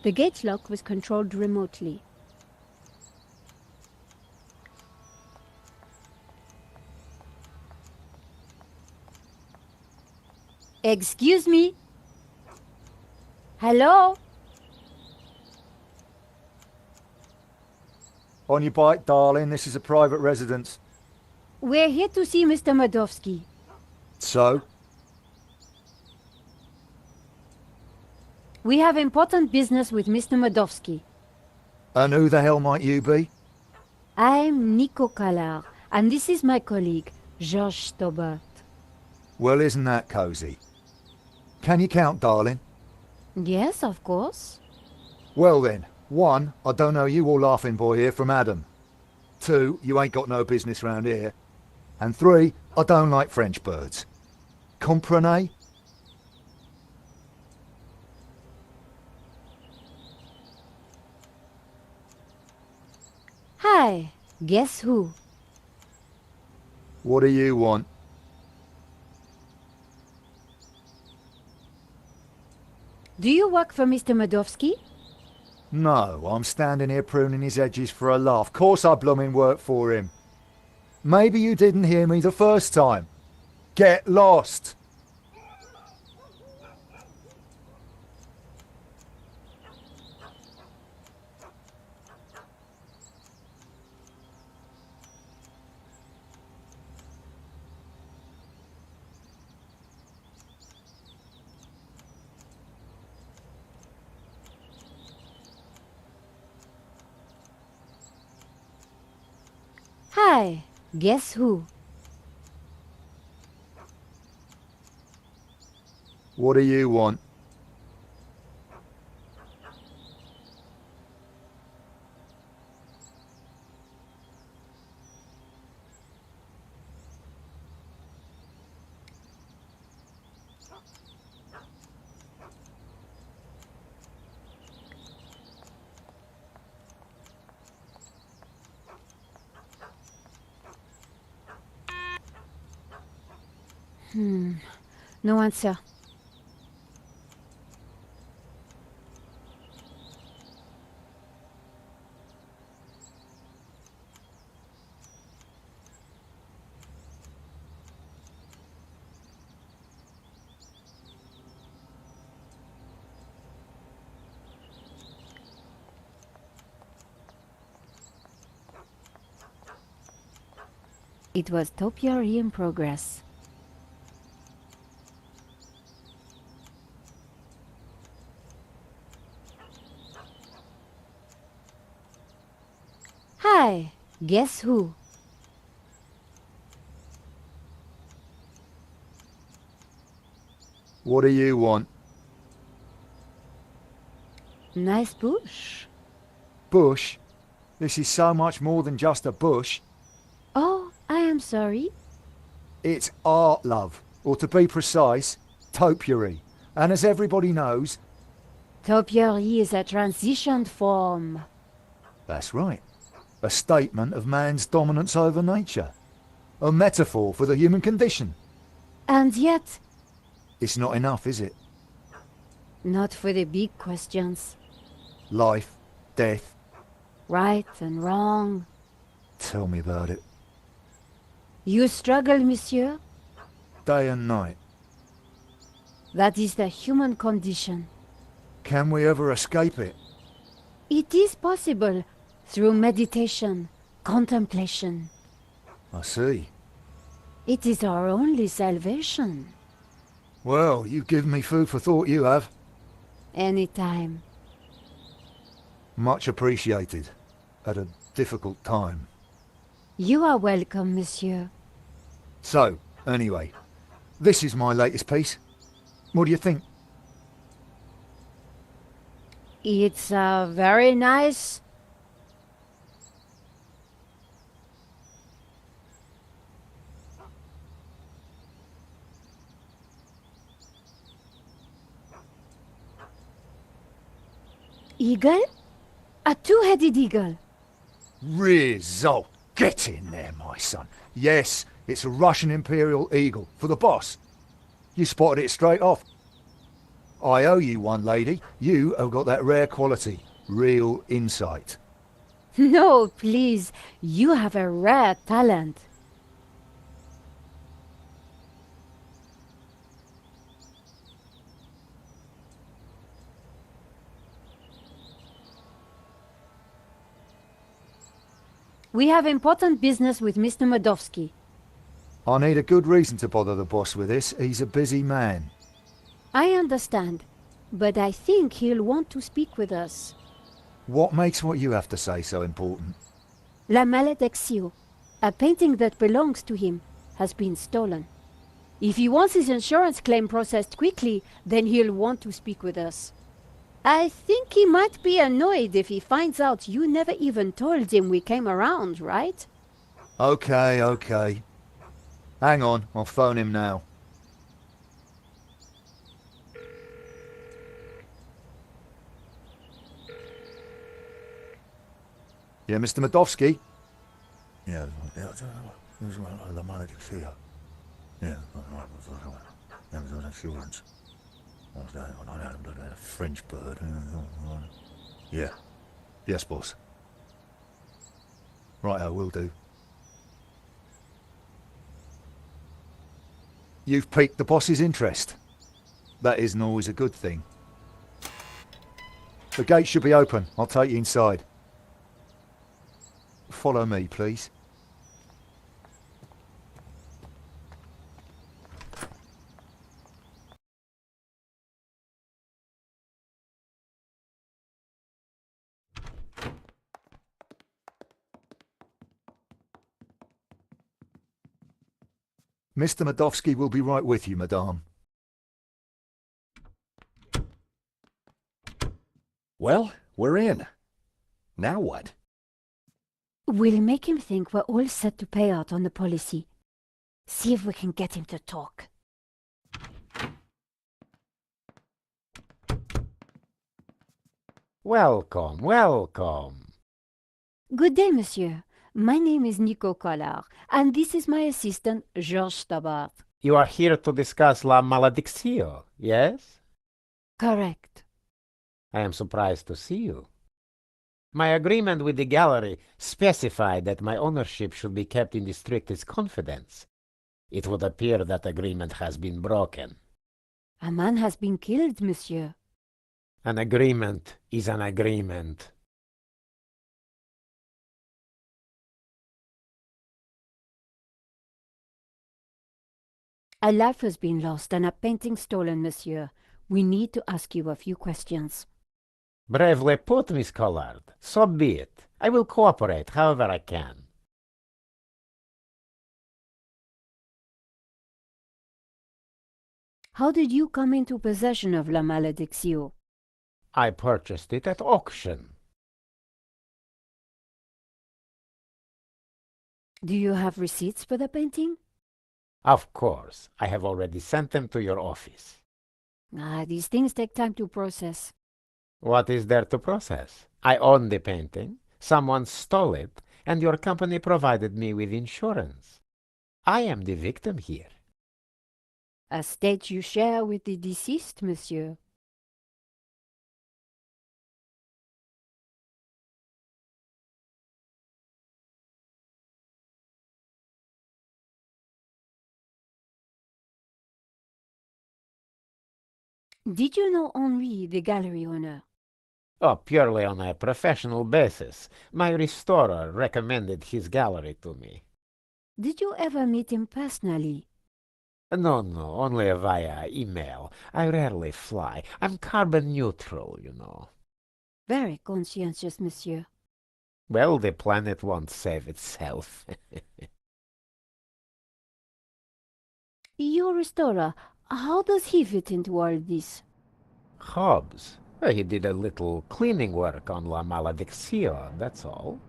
The gate lock was controlled remotely. Excuse me? Hello? On your bike, darling. This is a private residence. We're here to see Mr. Madovsky. So? We have important business with Mr. Madovsky. And who the hell might you be? I'm Nico Kalar, and this is my colleague, Georges Stobart. Well, isn't that cosy? Can you count, darling? Yes, of course. Well then, 1, I don't know you or laughing boy here from Adam. 2, you ain't got no business round here. And 3, I don't like French birds. Comprenez? Hi, guess who? What do you want? Do you work for Mr. Madovsky? No, I'm standing here pruning his edges for a laugh. Course I bloomin' work for him. Maybe you didn't hear me the first time. Get lost! Hi, guess who? What do you want? No answer. It was topiary in progress. Hi, guess who? What do you want? Nice bush. Bush? This is so much more than just a bush. Oh, I am sorry. It's art, love. Or to be precise, topiary. And as everybody knows... Topiary is a transitioned form. That's right. A statement of man's dominance over nature. A metaphor for the human condition. And yet... It's not enough, is it? Not for the big questions. Life, death. Right and wrong. Tell me about it. You struggle, monsieur? Day and night. That is the human condition. Can we ever escape it? It is possible through meditation, contemplation. I see. It is our only salvation. Well, you've given me food for thought, you have. Anytime. Much appreciated. At a difficult time. You are welcome, monsieur. So, anyway, this is my latest piece. What do you think? It's very nice. Eagle? A two-headed eagle. Result. Get in there, my son. Yes, it's a Russian Imperial Eagle, for the boss. You spotted it straight off. I owe you one, lady. You have got that rare quality, real insight. No, please. You have a rare talent. We have important business with Mr. Modowski. I need a good reason to bother the boss with this. He's a busy man. I understand, but I think he'll want to speak with us. What makes what you have to say so important? La Malediccio, a painting that belongs to him, has been stolen. If he wants his insurance claim processed quickly, then he'll want to speak with us. I think he might be annoyed if he finds out you never even told him we came around, right? Okay. Hang on, I'll phone him now. Yeah, Mr. Modowski? Yeah, the manager's here. Yeah, insurance. A French bird. Yeah. Yes, boss. Right, I will do. You've piqued the boss's interest. That isn't always a good thing. The gate should be open. I'll take you inside. Follow me, please. Mr. Modowski will be right with you, madame. Well, we're in. Now what? We'll make him think we're all set to pay out on the policy. See if we can get him to talk. Welcome. Good day, monsieur. My name is Nico Collard, and this is my assistant, Georges Stobart. You are here to discuss La Malediccio, yes? Correct. I am surprised to see you. My agreement with the gallery specified that my ownership should be kept in the strictest confidence. It would appear that agreement has been broken. A man has been killed, monsieur. An agreement is an agreement. A life has been lost and a painting stolen, monsieur. We need to ask you a few questions. Bravely put, Miss Collard. So be it. I will cooperate however I can. How did you come into possession of La Malediccio? I purchased it at auction. Do you have receipts for the painting? Of course, I have already sent them to your office. These things take time to process. What is there to process? I own the painting, someone stole it, and your company provided me with insurance. I am the victim here. A state you share with the deceased, monsieur. Did you know Henri, the gallery owner? Oh, purely on a professional basis. My restorer recommended his gallery to me. Did you ever meet him personally? No, only via email. I rarely fly. I'm carbon neutral, you know. Very conscientious, monsieur. Well, the planet won't save itself. Your restorer, how does he fit into all this? Hobbs. Well, he did a little cleaning work on La Malediccio, that's all.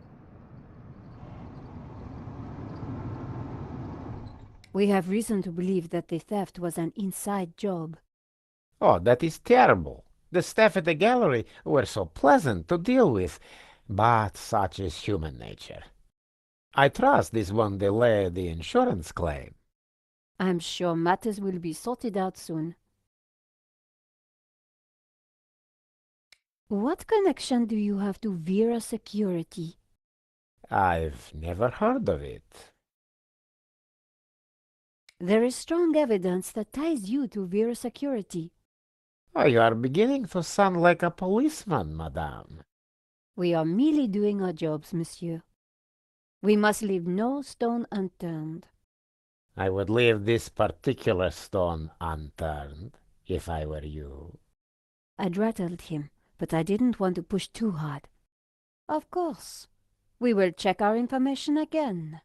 We have reason to believe that the theft was an inside job. Oh, that is terrible. The staff at the gallery were so pleasant to deal with, but such is human nature. I trust this won't delay the insurance claim. I'm sure matters will be sorted out soon. What connection do you have to Vera Security? I've never heard of it. There is strong evidence that ties you to Vera Security. Oh, you are beginning to sound like a policeman, madame. We are merely doing our jobs, monsieur. We must leave no stone unturned. I would leave this particular stone unturned if I were you. I'd rattled him, but I didn't want to push too hard. Of course. We will check our information again.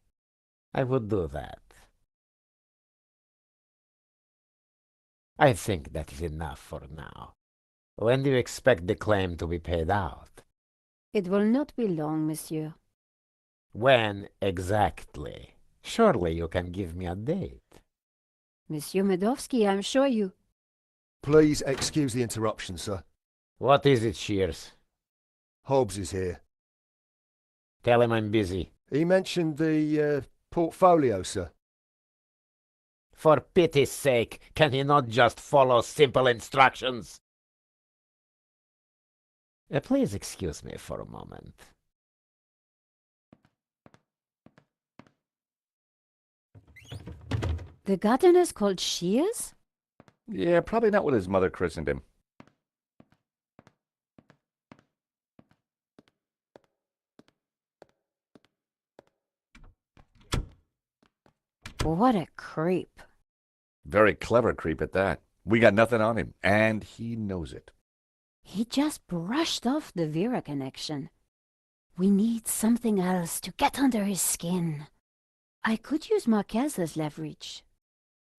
I would do that. I think that is enough for now. When do you expect the claim to be paid out? It will not be long, monsieur. When exactly? Surely you can give me a date. Monsieur Medovsky, I'm sure you... Please excuse the interruption, sir. What is it, Shears? Hobbs is here. Tell him I'm busy. He mentioned the portfolio, sir. For pity's sake, can he not just follow simple instructions? Please excuse me for a moment. The gardener's called Shears? Yeah, probably not what his mother christened him. What a creep. Very clever creep at that. We got nothing on him, and he knows it. He just brushed off the Vera connection. We need something else to get under his skin. I could use Marquez as leverage.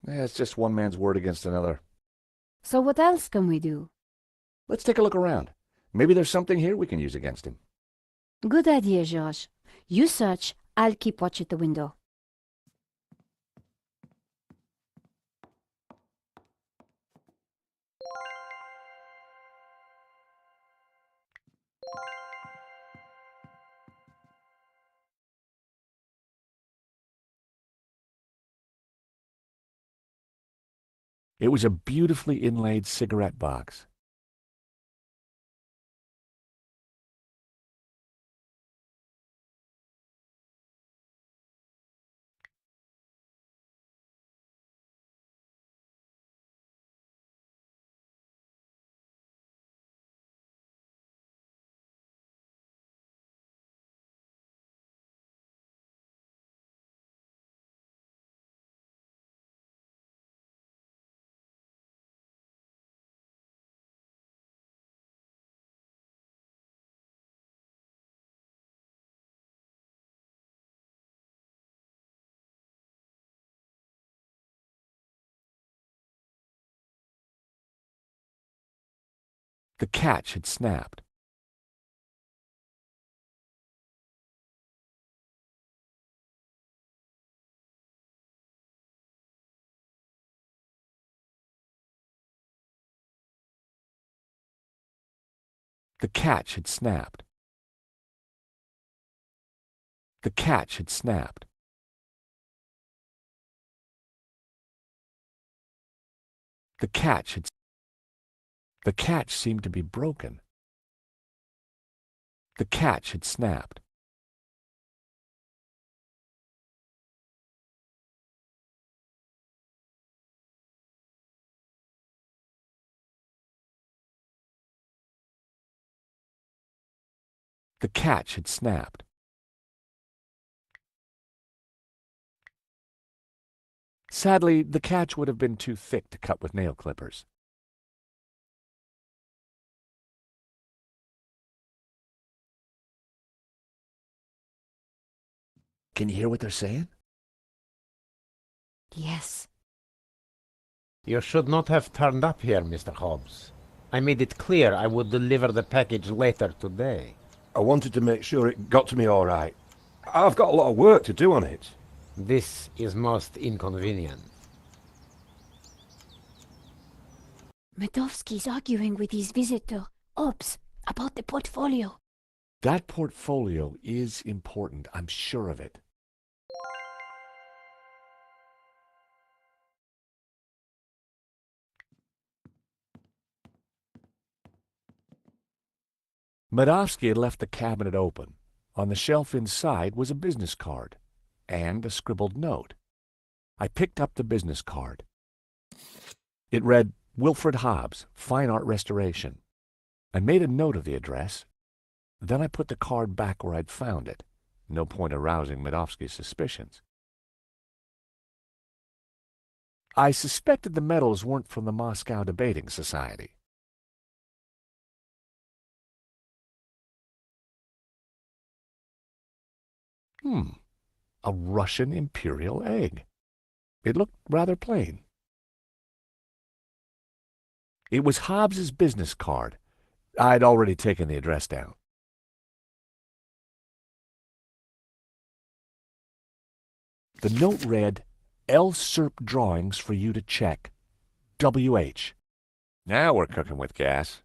Yeah, it's just one man's word against another. So what else can we do? Let's take a look around. Maybe there's something here we can use against him. Good idea, George. You search, I'll keep watch at the window. It was a beautifully inlaid cigarette box. The catch had snapped. The catch had snapped. The catch had snapped. The catch had... The catch seemed to be broken. The catch had snapped. The catch had snapped. Sadly, the catch would have been too thick to cut with nail clippers. Can you hear what they're saying? Yes. You should not have turned up here, Mr. Hobbs. I made it clear I would deliver the package later today. I wanted to make sure it got to me all right. I've got a lot of work to do on it. This is most inconvenient. Medovsky's arguing with his visitor, Ops, about the portfolio. That portfolio is important, I'm sure of it. Medovsky had left the cabinet open. On the shelf inside was a business card and a scribbled note. I picked up the business card. It read, Wilfred Hobbs, Fine Art Restoration. I made a note of the address. Then I put the card back where I'd found it. No point arousing Medovsky's suspicions. I suspected the medals weren't from the Moscow Debating Society. A Russian imperial egg. It looked rather plain. It was Hobbs's business card. I'd already taken the address down. The note read, L. Serp drawings for you to check. W.H. Now we're cooking with gas.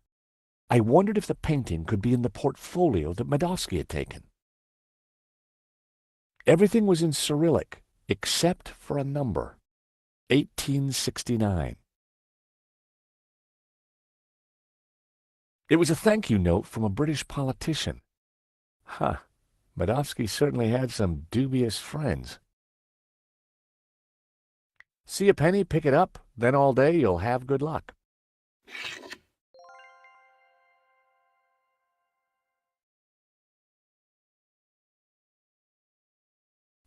I wondered if the painting could be in the portfolio that Medovsky had taken. Everything was in Cyrillic, except for a number. 1869. It was a thank you note from a British politician. Medovsky certainly had some dubious friends. See a penny, pick it up, then all day you'll have good luck.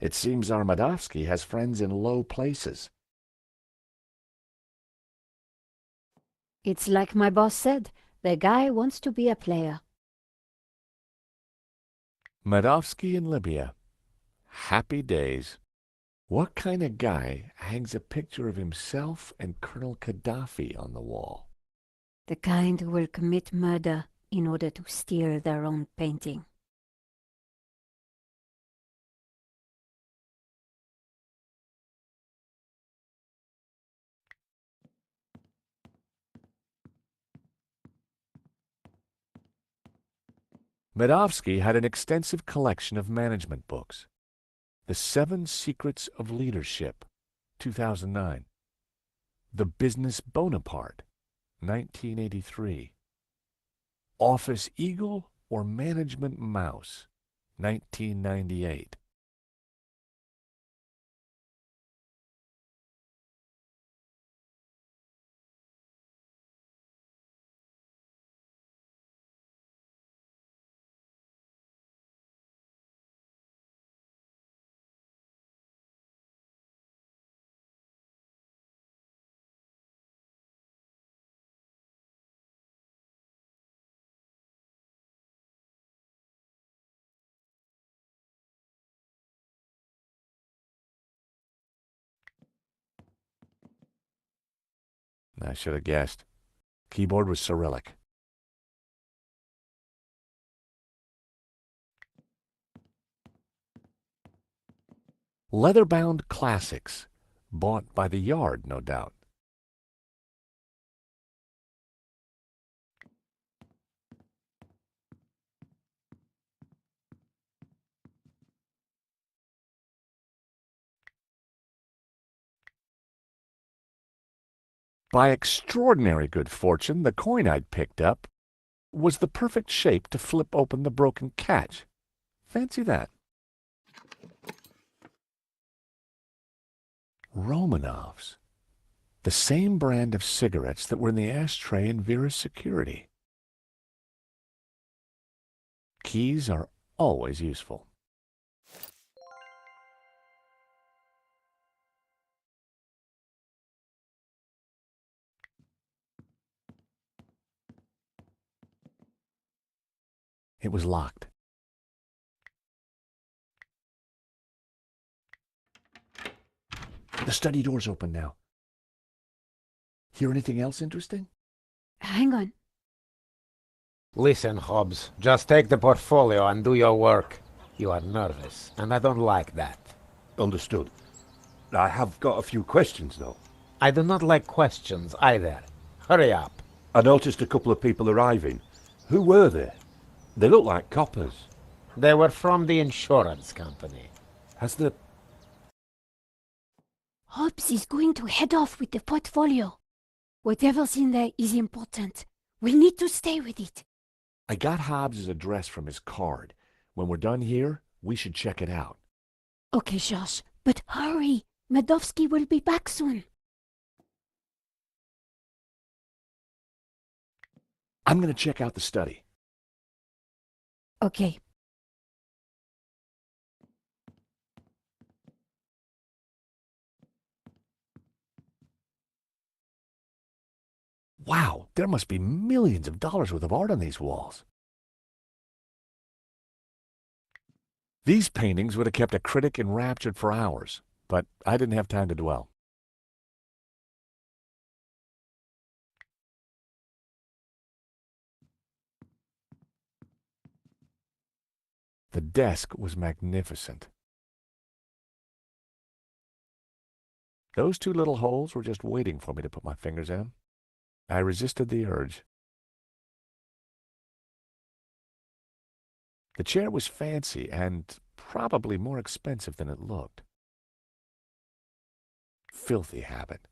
It seems our Medovsky has friends in low places. It's like my boss said, the guy wants to be a player. Medovsky in Libya. Happy days. What kind of guy hangs a picture of himself and Colonel Gaddafi on the wall? The kind who will commit murder in order to steal their own painting. Medovsky had an extensive collection of management books. The 7 Secrets of Leadership, 2009. The Business Bonaparte, 1983. Office Eagle or Management Mouse, 1998. I should have guessed. Keyboard was Cyrillic. Leather-bound classics, bought by the yard, no doubt. By extraordinary good fortune, the coin I'd picked up was the perfect shape to flip open the broken catch. Fancy that. Romanovs. The same brand of cigarettes that were in the ashtray in Vera's security. Keys are always useful. It was locked. The study door's open now. Hear anything else interesting? Hang on. Listen, Hobbs, just take the portfolio and do your work. You are nervous, and I don't like that. Understood. I have got a few questions, though. I do not like questions either. Hurry up. I noticed a couple of people arriving. Who were they? They look like coppers. They were from the insurance company. Has the... Hobbs is going to head off with the portfolio. Whatever's in there is important. We need to stay with it. I got Hobbs's address from his card. When we're done here, we should check it out. Okay, Josh, but hurry! Medovsky will be back soon. I'm going to check out the study. Okay. Wow, there must be millions of dollars worth of art on these walls. These paintings would have kept a critic enraptured for hours, but I didn't have time to dwell. The desk was magnificent. Those two little holes were just waiting for me to put my fingers in. I resisted the urge. The chair was fancy and probably more expensive than it looked. Filthy habit.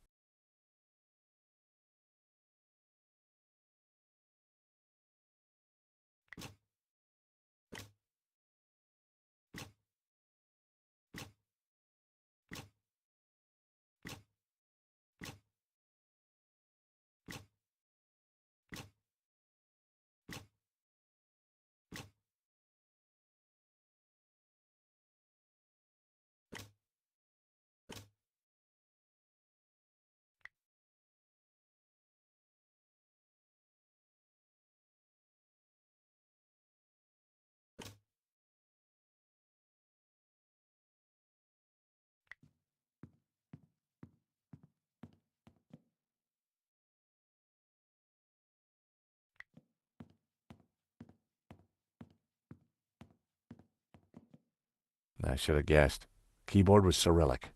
I should have guessed. Keyboard was Cyrillic.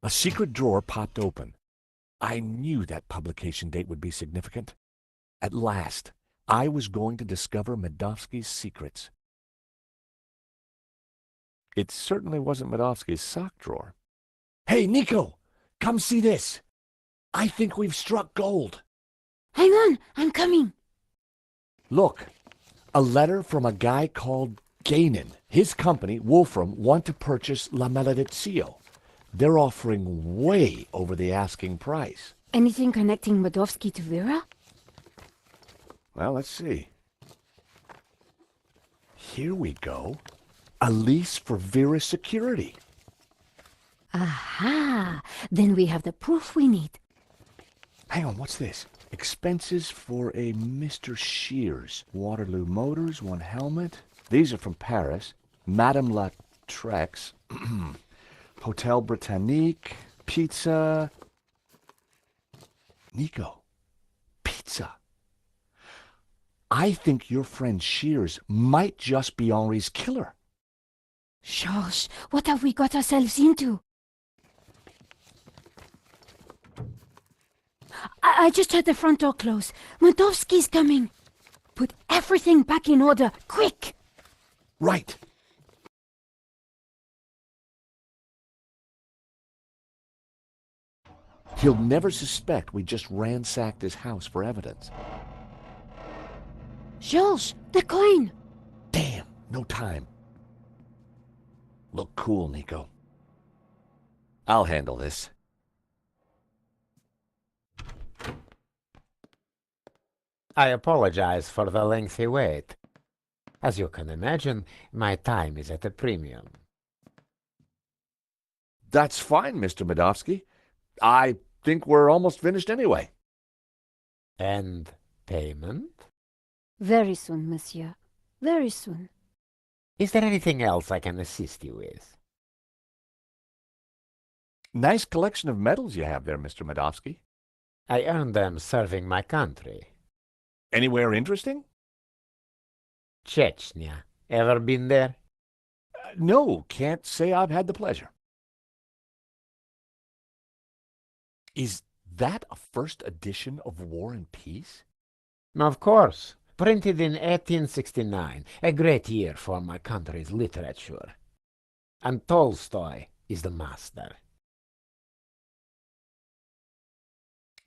A secret drawer popped open. I knew that publication date would be significant. At last, I was going to discover Medovsky's secrets. It certainly wasn't Medovsky's sock drawer. Hey, Nico! Come see this! I think we've struck gold. Hang on, I'm coming. Look, a letter from a guy called Ganon. His company, Wolfram, want to purchase La Maledizio. They're offering way over the asking price. Anything connecting Medovsky to Vera? Well, let's see. Here we go. A lease for Vera's security. Aha! Then we have the proof we need. Hang on, what's this? Expenses for a Mr. Shears. Waterloo Motors, one helmet. These are from Paris. Madame La Trex. Hotel Britannique. Pizza. Nico. Pizza. I think your friend Shears might just be Henri's killer. Georges, what have we got ourselves into? I just heard the front door close. Medovsky's coming. Put everything back in order, quick! Right. He'll never suspect we just ransacked his house for evidence. Georges, the coin! Damn, no time. Look cool, Nico. I'll handle this. I apologize for the lengthy wait. As you can imagine, my time is at a premium. That's fine, Mr. Medovsky. I think we're almost finished anyway. And payment? Very soon, monsieur. Very soon. Is there anything else I can assist you with? Nice collection of medals you have there, Mr. Medovsky. I earned them serving my country. Anywhere interesting? Chechnya. Ever been there? No, can't say I've had the pleasure. Is that a first edition of War and Peace? Of course. Printed in 1869. A great year for my country's literature. And Tolstoy is the master.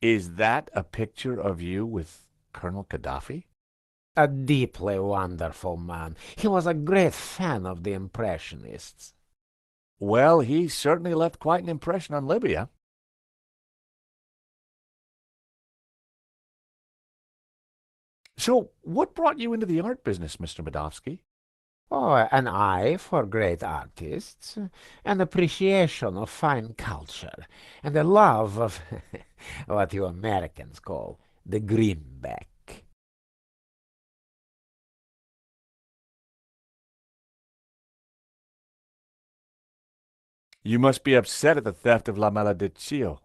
Is that a picture of you with Colonel Gaddafi? A deeply wonderful man. He was a great fan of the Impressionists. Well, he certainly left quite an impression on Libya. So, what brought you into the art business, Mr. Medovsky? Oh, an eye for great artists, an appreciation of fine culture, and a love of what you Americans call the greenback. You must be upset at the theft of La Malediccio.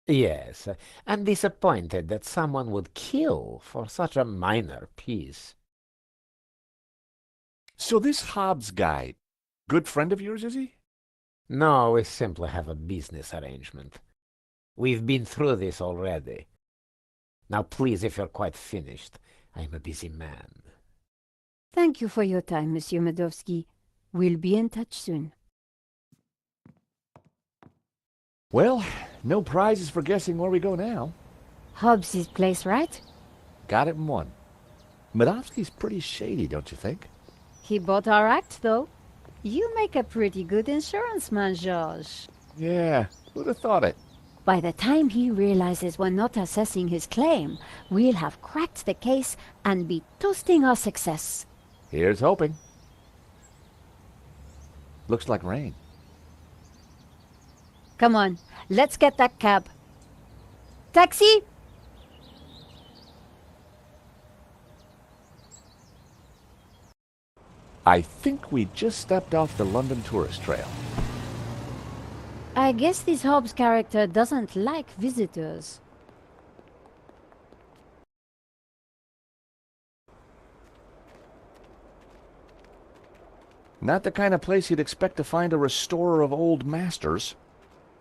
Yes, and disappointed that someone would kill for such a minor piece. So this Hobbs guy, good friend of yours, is he? No, we simply have a business arrangement. We've been through this already. Now please, if you're quite finished, I'm a busy man. Thank you for your time, Monsieur Medovsky. We'll be in touch soon. Well, no prizes for guessing where we go now. Hobbs' place, right? Got it in one. Medovsky's pretty shady, don't you think? He bought our act, though. You make a pretty good insurance man, Georges. Yeah, who'd have thought it? By the time he realizes we're not assessing his claim, we'll have cracked the case and be toasting our success. Here's hoping. Looks like rain. Come on, let's get that cab. Taxi! I think we just stepped off the London tourist trail. I guess this Hobbs character doesn't like visitors. Not the kind of place you'd expect to find a restorer of old masters.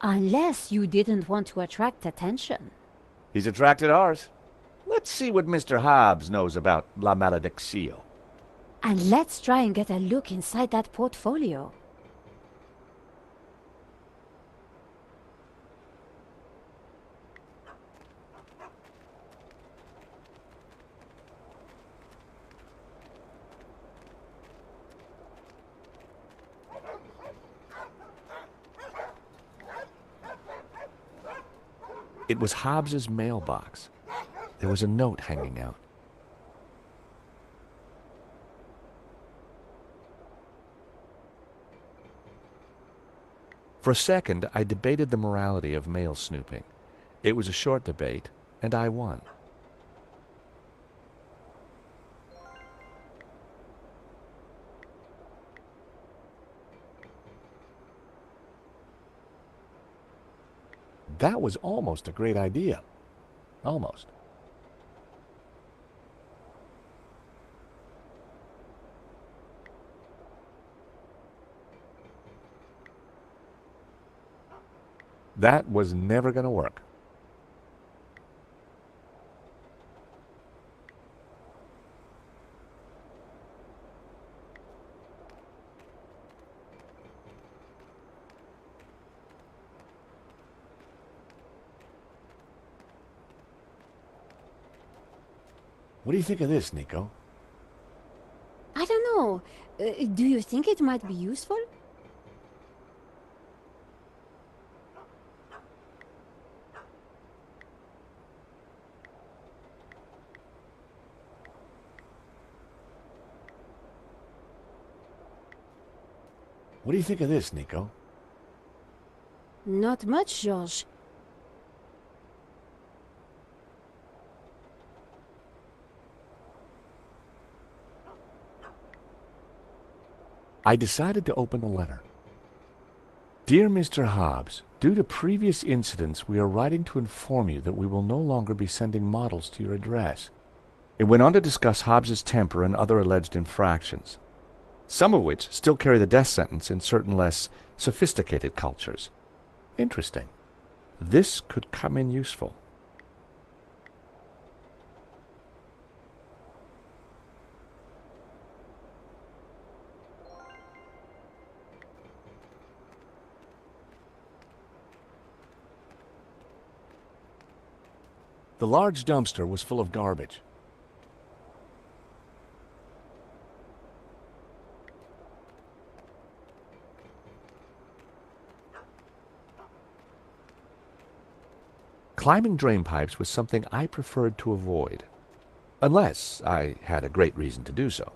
Unless you didn't want to attract attention. He's attracted ours. Let's see what Mr. Hobbs knows about La Malediccio. And let's try and get a look inside that portfolio. It was Hobbs's mailbox. There was a note hanging out. For a second, I debated the morality of mail snooping. It was a short debate, and I won. That was almost a great idea. Almost. That was never going to work. What do you think of this, Nico? I don't know. Do you think it might be useful? What do you think of this, Nico? Not much, Georges. I decided to open the letter. Dear Mr. Hobbs, due to previous incidents, we are writing to inform you that we will no longer be sending models to your address. It went on to discuss Hobbes's temper and other alleged infractions, some of which still carry the death sentence in certain less sophisticated cultures. Interesting. This could come in useful. The large dumpster was full of garbage. Climbing drain pipes was something I preferred to avoid, unless I had a great reason to do so.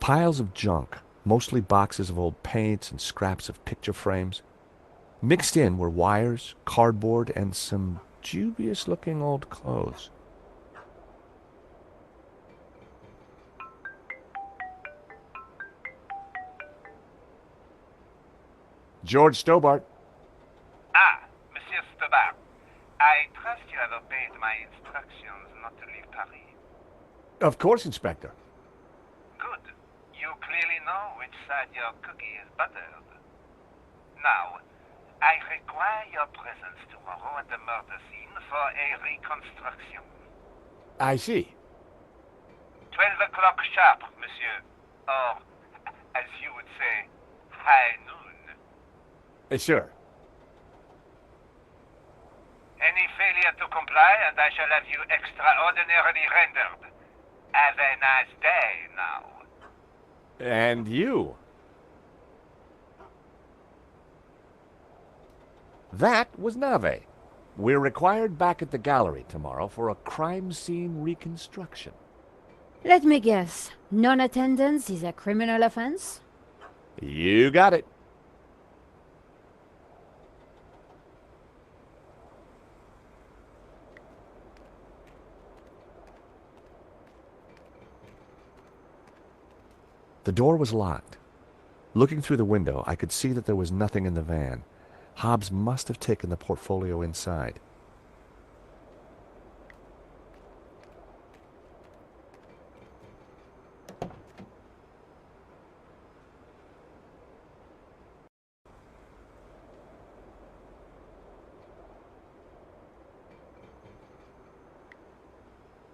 Piles of junk, mostly boxes of old paints and scraps of picture frames. Mixed in were wires, cardboard, and some dubious-looking old clothes. George Stobart. Ah, Monsieur Stobart. I trust you have obeyed my instructions not to leave Paris. Of course, Inspector. Good. You clearly know which side your cookie is buttered. Now, I require your presence tomorrow at the murder scene for a reconstruction. I see. 12 o'clock sharp, monsieur. Or, as you would say, high noon. Sure. Any failure to comply, and I shall have you extraordinarily rendered. Have a nice day now. And you. That was Nave. We're required back at the gallery tomorrow for a crime scene reconstruction. Let me guess. Non-attendance is a criminal offense? You got it. The door was locked. Looking through the window, I could see that there was nothing in the van. Hobbs must have taken the portfolio inside.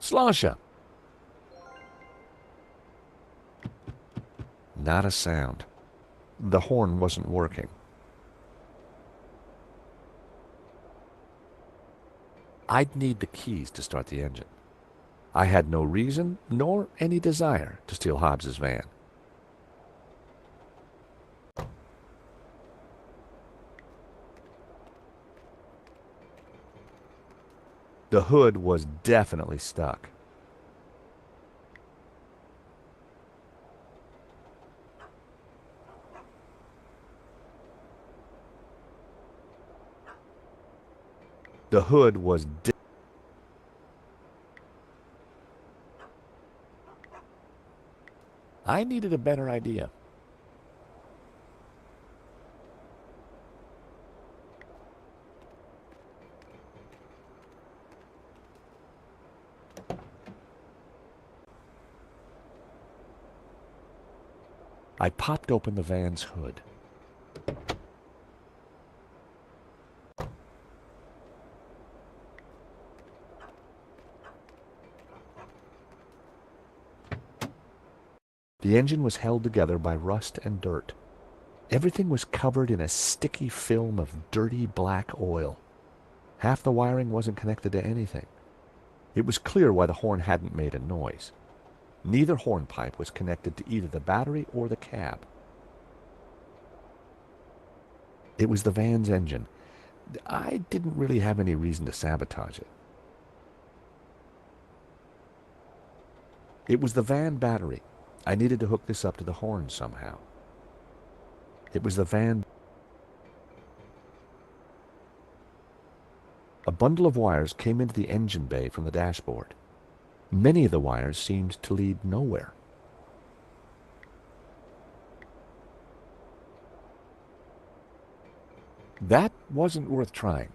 Tstashe! Not a sound. The horn wasn't working. I'd need the keys to start the engine. I had no reason nor any desire to steal Hobbs's van. The hood was definitely stuck. The hood was I needed a better idea. I popped open the van's hood. The engine was held together by rust and dirt. Everything was covered in a sticky film of dirty black oil. Half the wiring wasn't connected to anything. It was clear why the horn hadn't made a noise. Neither hornpipe was connected to either the battery or the cab. It was the van's engine. I didn't really have any reason to sabotage it. It was the van battery. I needed to hook this up to the horn somehow. It was the van. A bundle of wires came into the engine bay from the dashboard. Many of the wires seemed to lead nowhere. That wasn't worth trying.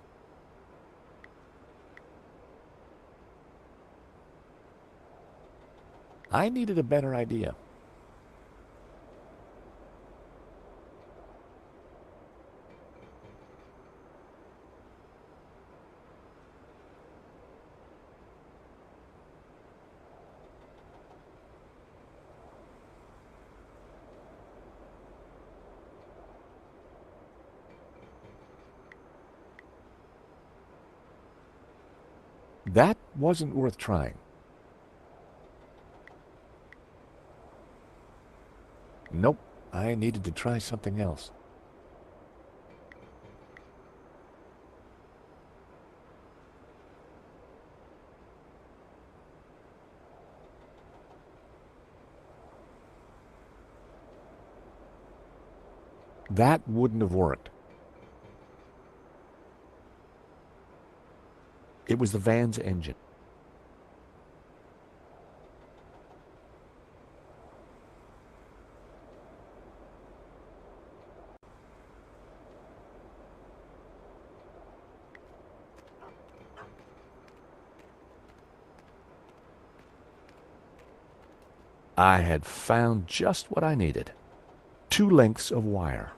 I needed a better idea. That wasn't worth trying. Nope, I needed to try something else. That wouldn't have worked. It was the van's engine. I had found just what I needed. 2 lengths of wire.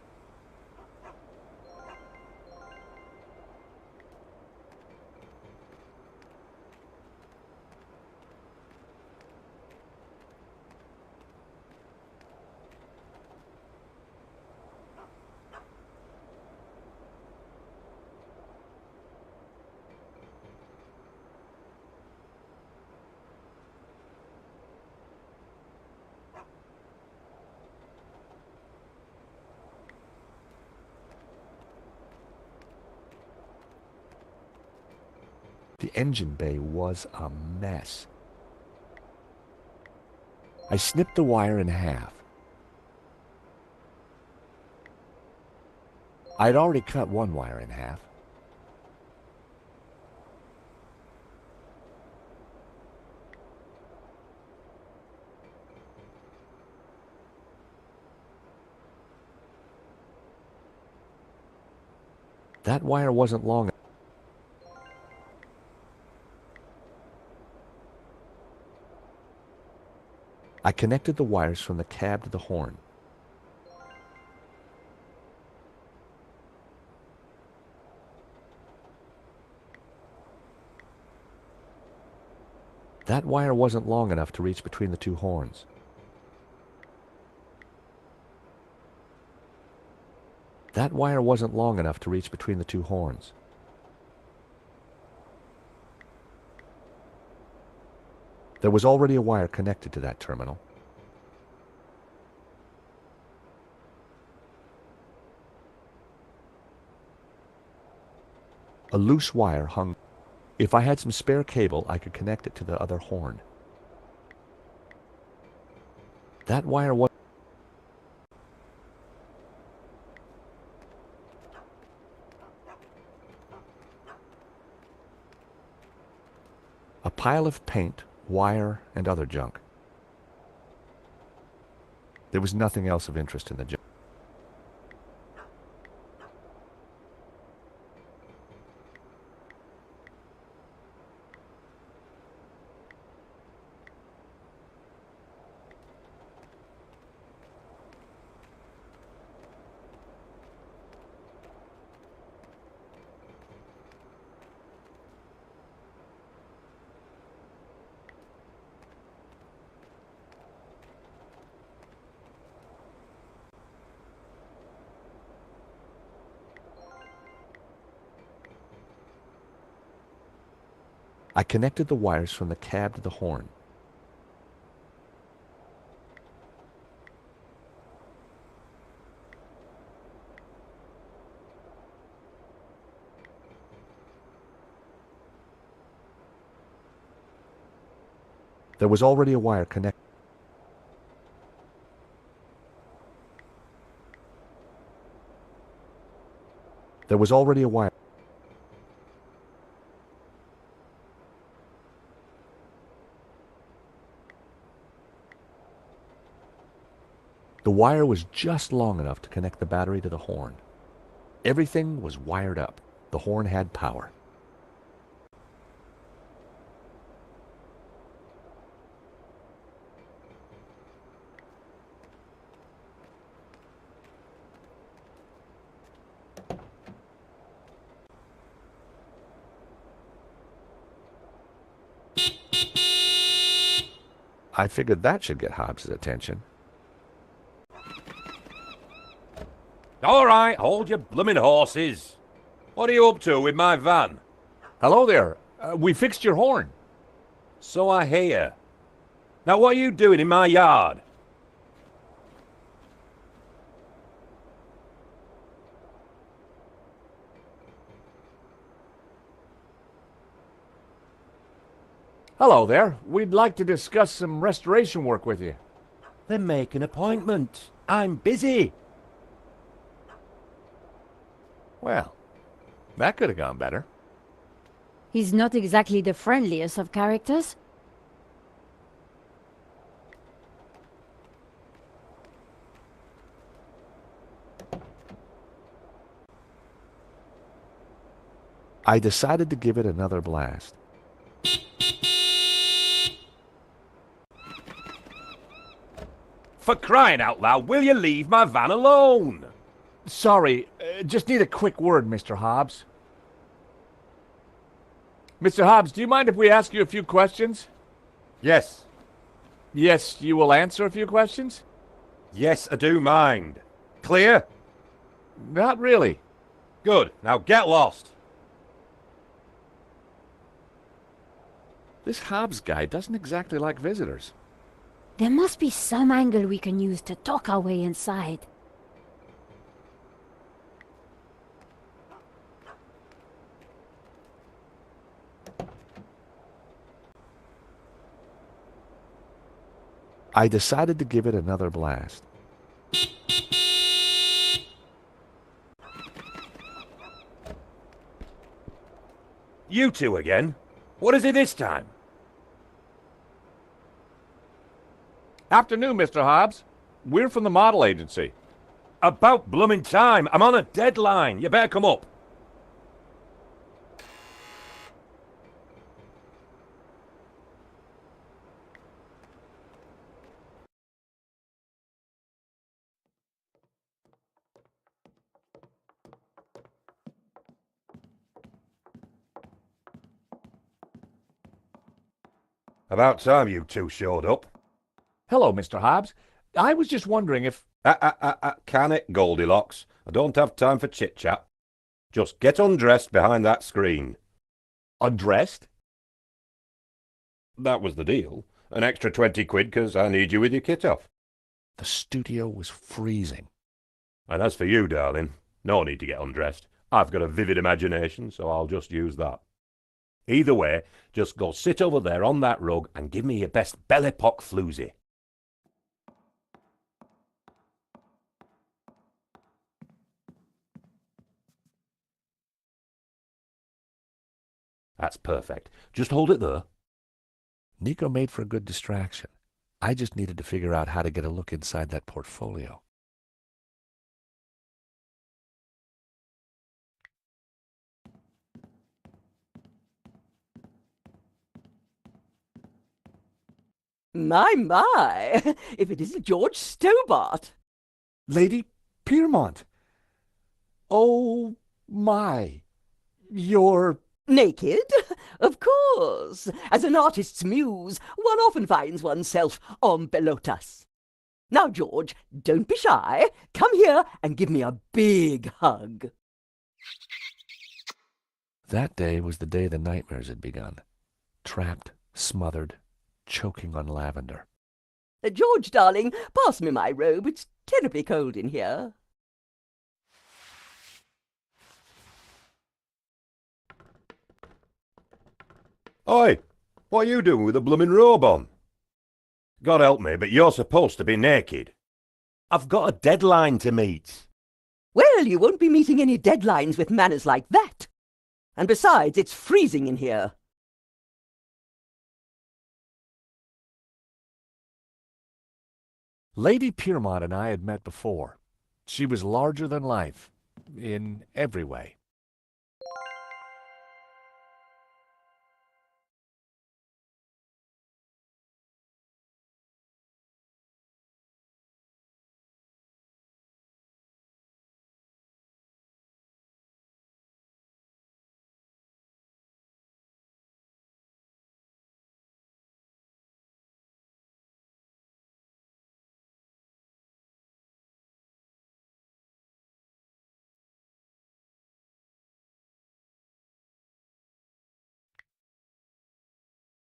The engine bay was a mess. I snipped the wire in half. I'd already cut one wire in half. That wire wasn't long enough. I connected the wires from the cab to the horn. That wire wasn't long enough to reach between the two horns. That wire wasn't long enough to reach between the two horns. There was already a wire connected to that terminal. A loose wire hung. If I had some spare cable, I could connect it to the other horn. That wire was... A pile of paint, wire, and other junk. There was nothing else of interest in the junk. I connected the wires from the cab to the horn. There was already a wire connected. There was already a wire. The wire was just long enough to connect the battery to the horn. Everything was wired up. The horn had power. I figured that should get Hobbs' attention. All right, hold your blooming horses. What are you up to with my van? Hello there. We fixed your horn. So I hear. Now what are you doing in my yard? Hello there. We'd like to discuss some restoration work with you. Then make an appointment. I'm busy. Well, that could have gone better. He's not exactly the friendliest of characters. I decided to give it another blast. For crying out loud, will you leave my van alone? Sorry, just need a quick word, Mr. Hobbs. Mr. Hobbs, do you mind if we ask you a few questions? Yes. Yes, you will answer a few questions? Yes, I do mind. Clear? Not really. Good. Now get lost. This Hobbs guy doesn't exactly like visitors. There must be some angle we can use to talk our way inside. I decided to give it another blast. You two again? What is it this time? Afternoon, Mr. Hobbs. We're from the model agency. About blooming time. I'm on a deadline. You better come up. About time you two showed up. Hello, Mr. Hobbs. I was just wondering if... Can it, Goldilocks? I don't have time for chit-chat. Just get undressed behind that screen. Undressed? That was the deal. An extra 20 quid because I need you with your kit off. The studio was freezing. And as for you, darling, no need to get undressed. I've got a vivid imagination, so I'll just use that. Either way, just go sit over there on that rug and give me your best Belle Epoque floozy. That's perfect. Just hold it there. Nico made for a good distraction. I just needed to figure out how to get a look inside that portfolio. My, if it isn't George Stobart. Lady Piermont! Oh, my. You're... Naked? Of course. As an artist's muse, one often finds oneself en pelotas. Now, George, don't be shy. Come here and give me a big hug. That day was the day the nightmares had begun. Trapped, smothered, choking on lavender. George, darling, pass me my robe. It's terribly cold in here. Oi! What are you doing with a blooming robe on? God help me, but you're supposed to be naked. I've got a deadline to meet. Well, you won't be meeting any deadlines with manners like that. And besides, it's freezing in here. Lady Piermont and I had met before. She was larger than life, in every way.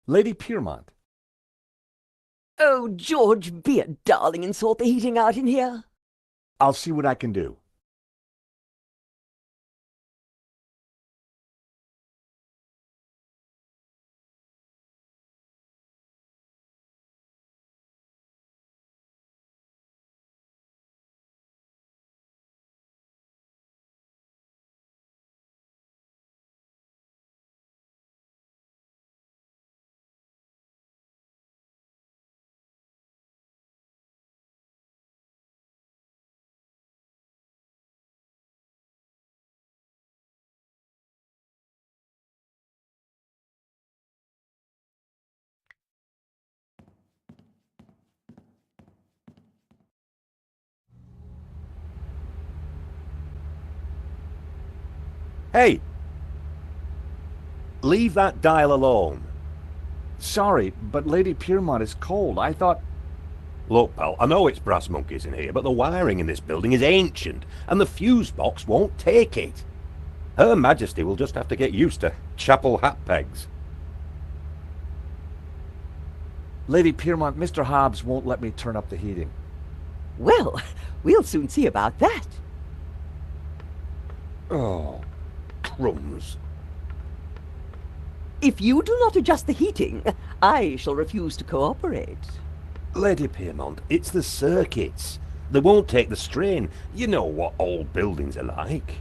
Lady Piermont. Oh, George, be a darling and sort the heating out in here. I'll see what I can do. Hey! Leave that dial alone. Sorry, but Lady Piermont is cold. I thought... Look, pal, I know it's brass monkeys in here, but the wiring in this building is ancient, and the fuse box won't take it. Her Majesty will just have to get used to chapel hat pegs. Lady Piermont, Mr. Hobbs won't let me turn up the heating. Well, we'll soon see about that. Oh, crumbs. If you do not adjust the heating, I shall refuse to cooperate. Lady Piermont, it's the circuits. They won't take the strain. You know what old buildings are like.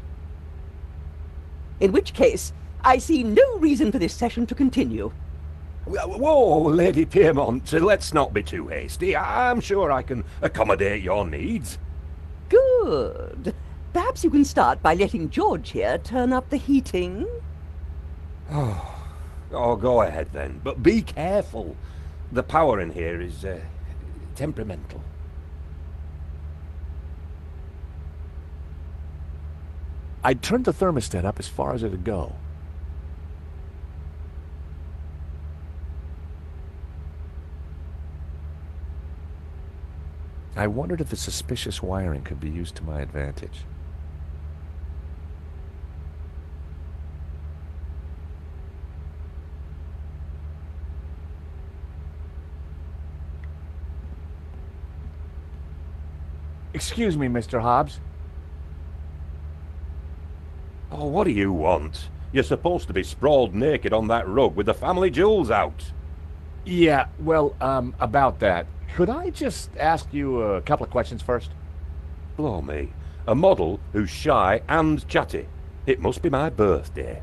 In which case, I see no reason for this session to continue. Whoa, Lady Piermont, let's not be too hasty. I'm sure I can accommodate your needs. Good. Perhaps you can start by letting George here turn up the heating. Oh, go ahead then, but be careful. The power in here is temperamental. I turned the thermostat up as far as it'd go. I wondered if the suspicious wiring could be used to my advantage. Excuse me, Mr. Hobbs. Oh, what do you want? You're supposed to be sprawled naked on that rug with the family jewels out. Yeah, well, about that. Could I just ask you a couple of questions first? Blow me. A model who's shy and chatty. It must be my birthday.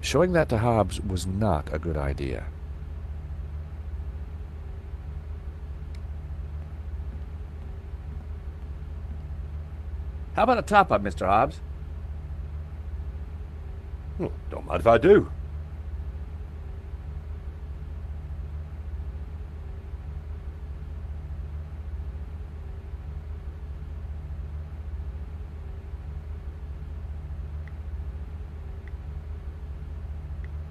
Showing that to Hobbs was not a good idea. How about a top-up, Mr. Hobbs? Don't mind if I do.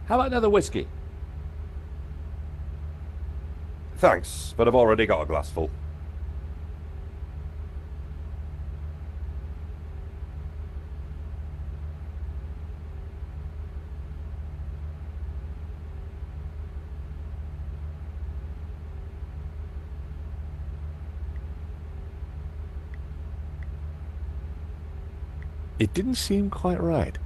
How about another whiskey? Thanks, but I've already got a glassful. It didn't seem quite right.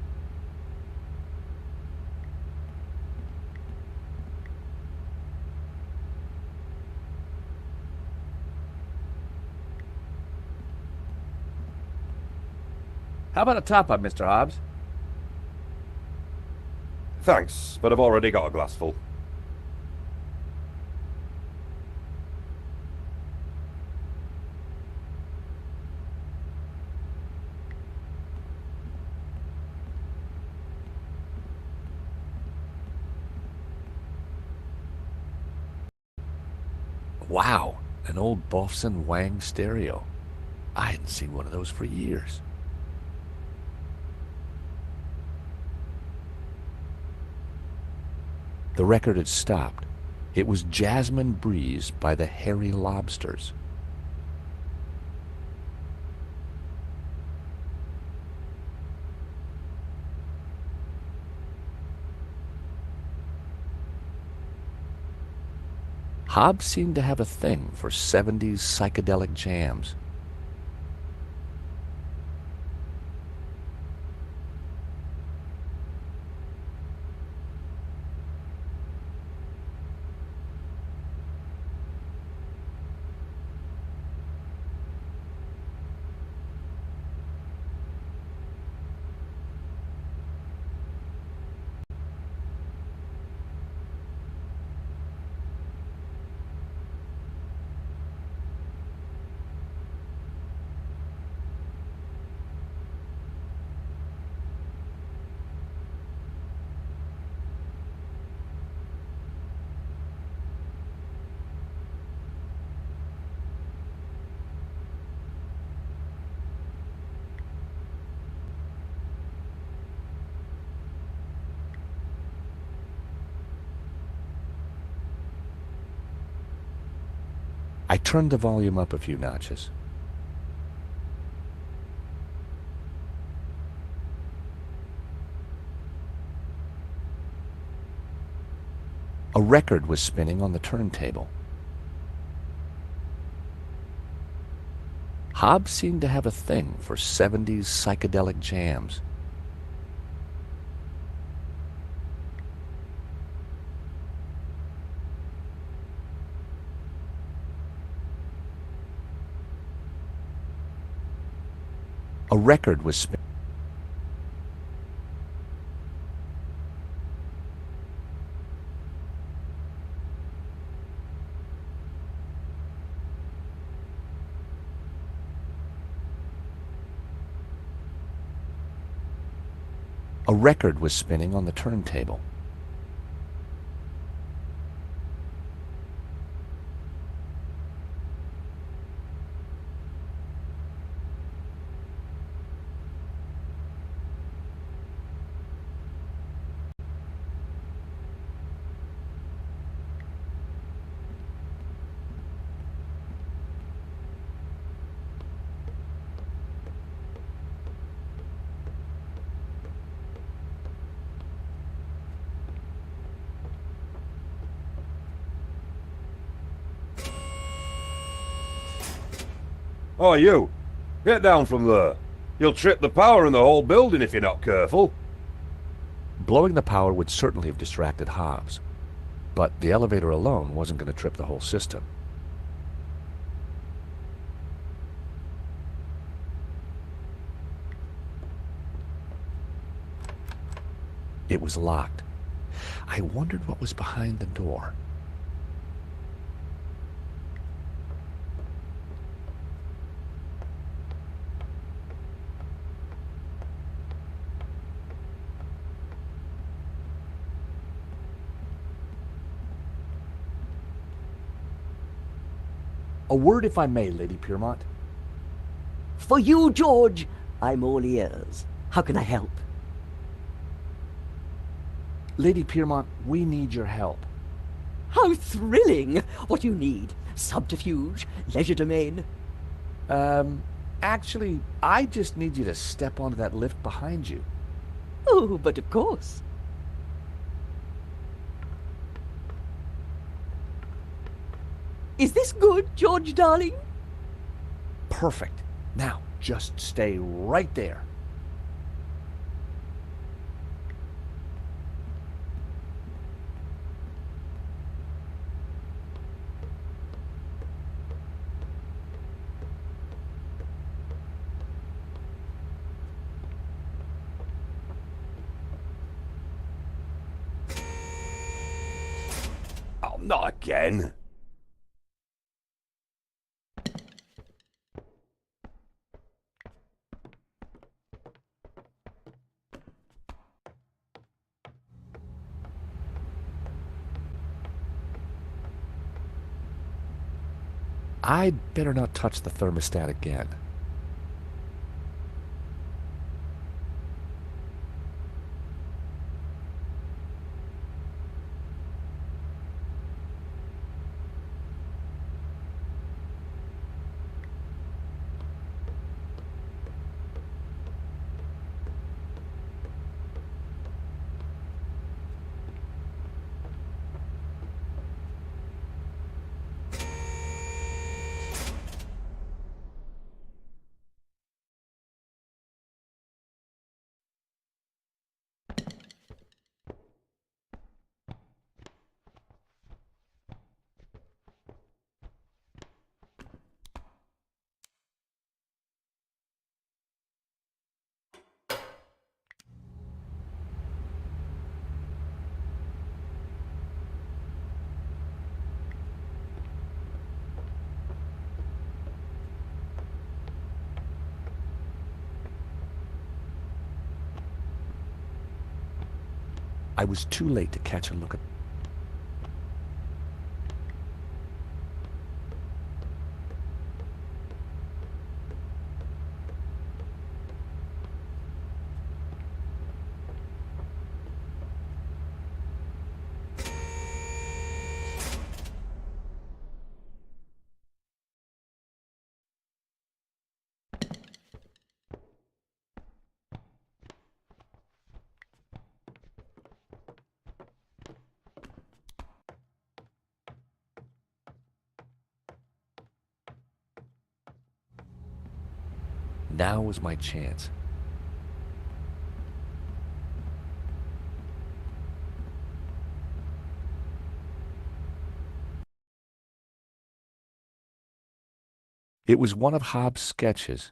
How about a top-up, Mr. Hobbs? Thanks, but I've already got a glassful. Wow, an old Bofson Wang stereo. I hadn't seen one of those for years. The record had stopped. It was Jasmine Breeze by the Hairy Lobsters. Hobbs seemed to have a thing for 70s psychedelic jams. I turned the volume up a few notches. A record was spinning on the turntable. Hobbs seemed to have a thing for 70s psychedelic jams. A record was spinning. A record was spinning on the turntable. Oh, you! Get down from there! You'll trip the power in the whole building if you're not careful. Blowing the power would certainly have distracted Hobbs, but the elevator alone wasn't going to trip the whole system. It was locked. I wondered what was behind the door. A word, if I may, Lady Piermont. For you, George, I'm all ears. How can I help? Lady Piermont, we need your help. How thrilling! What do you need? Subterfuge? Leisure domain? Actually, I just need you to step onto that lift behind you. Oh, but of course. Is this good, George, darling? Perfect. Now, just stay right there. Oh, not again! I'd better not touch the thermostat again. I was too late to catch a look at... Now was my chance. It was one of Hobbes' sketches.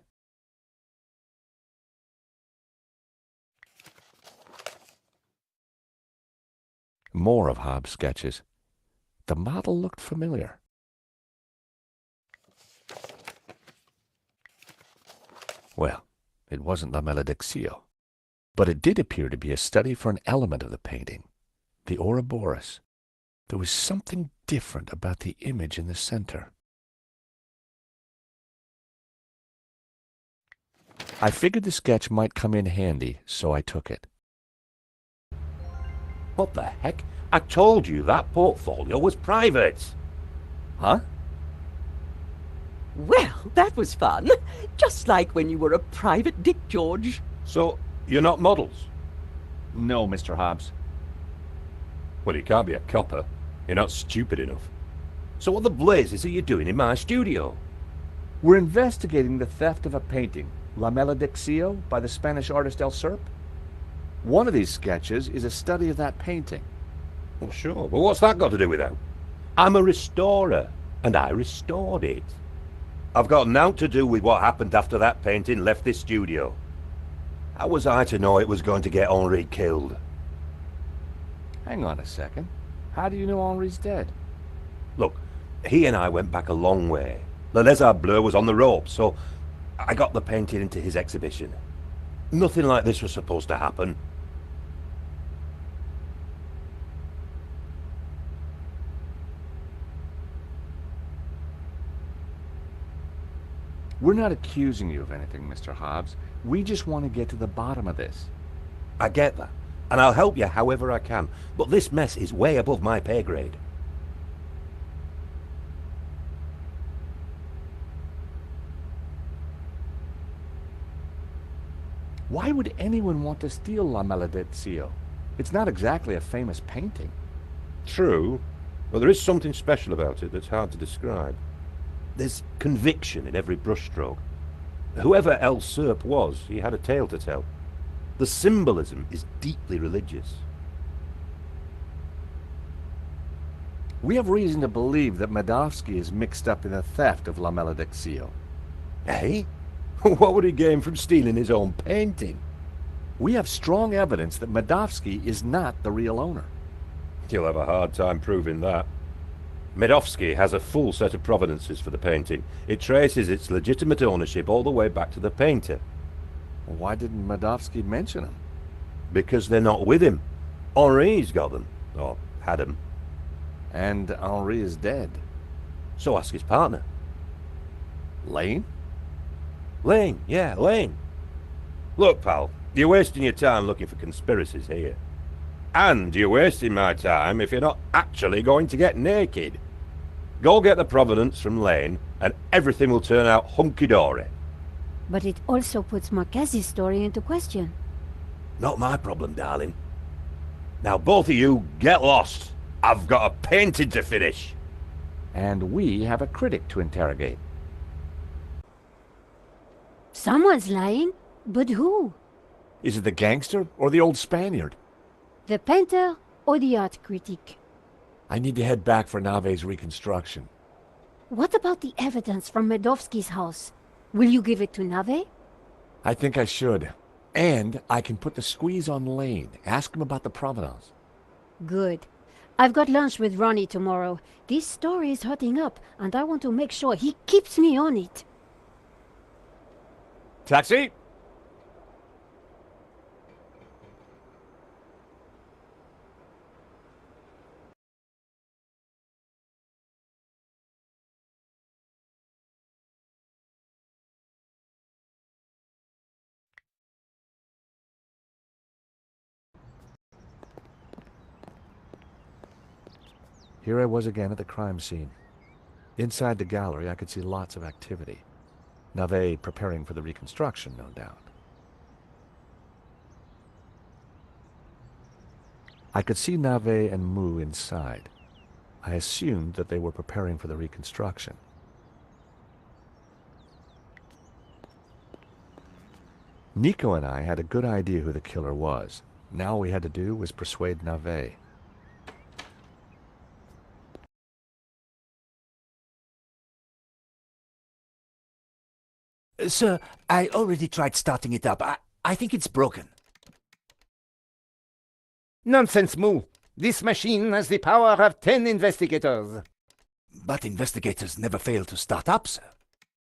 More of Hobbes' sketches. The model looked familiar. Well, it wasn't La Maledictio, but it did appear to be a study for an element of the painting, the Ouroboros. There was something different about the image in the center. I figured the sketch might come in handy, so I took it. What the heck? I told you that portfolio was private. Huh? Well, that was fun. Just like when you were a private dick, George. So, you're not models? No, Mr. Hobbes. Well, you can't be a copper. You're not stupid enough. So what the blazes are you doing in my studio? We're investigating the theft of a painting, La Maledictio, by the Spanish artist El Serp. One of these sketches is a study of that painting. Well, sure, but what's that got to do with that? I'm a restorer, and I restored it. I've got nought to do with what happened after that painting left this studio. How was I to know it was going to get Henri killed? Hang on a second. How do you know Henri's dead? Look, he and I went back a long way. Le Lézard Bleu was on the ropes, so I got the painting into his exhibition. Nothing like this was supposed to happen. We're not accusing you of anything, Mr. Hobbes. We just want to get to the bottom of this. I get that, and I'll help you however I can, but this mess is way above my pay grade. Why would anyone want to steal La Maledictio? It's not exactly a famous painting. True, but there is something special about it that's hard to describe. There's conviction in every brushstroke. Whoever El Serp was, he had a tale to tell. The symbolism is deeply religious. We have reason to believe that Madovsky is mixed up in the theft of La Maledictio. Eh? What would he gain from stealing his own painting? We have strong evidence that Madovsky is not the real owner. You'll have a hard time proving that. Medovsky has a full set of provenances for the painting. It traces its legitimate ownership all the way back to the painter. Why didn't Madovsky mention him? Because they're not with him. Henri's got them. Or had them. And Henri is dead. So ask his partner. Lane? Lane, yeah, Lane. Look, pal, you're wasting your time looking for conspiracies here. And you're wasting my time if you're not actually going to get naked. Go get the provenance from Lane, and everything will turn out hunky-dory. But it also puts Marquez's story into question. Not my problem, darling. Now both of you, get lost. I've got a painting to finish. And we have a critic to interrogate. Someone's lying, but who? Is it the gangster or the old Spaniard? The painter or the art critic? I need to head back for Nave's reconstruction. What about the evidence from Medovsky's house? Will you give it to Nave? I think I should. And I can put the squeeze on Lane. Ask him about the provenance. Good. I've got lunch with Ronnie tomorrow. This story is hotting up, and I want to make sure he keeps me on it. Taxi? Here I was again at the crime scene. Inside the gallery, I could see lots of activity. Nave preparing for the reconstruction, no doubt. I could see Nave and Mu inside. I assumed that they were preparing for the reconstruction. Nico and I had a good idea who the killer was. Now all we had to do was persuade Navet. Sir, I already tried starting it up. I think it's broken. Nonsense, Moo. This machine has the power of 10 investigators. But investigators never fail to start up, sir.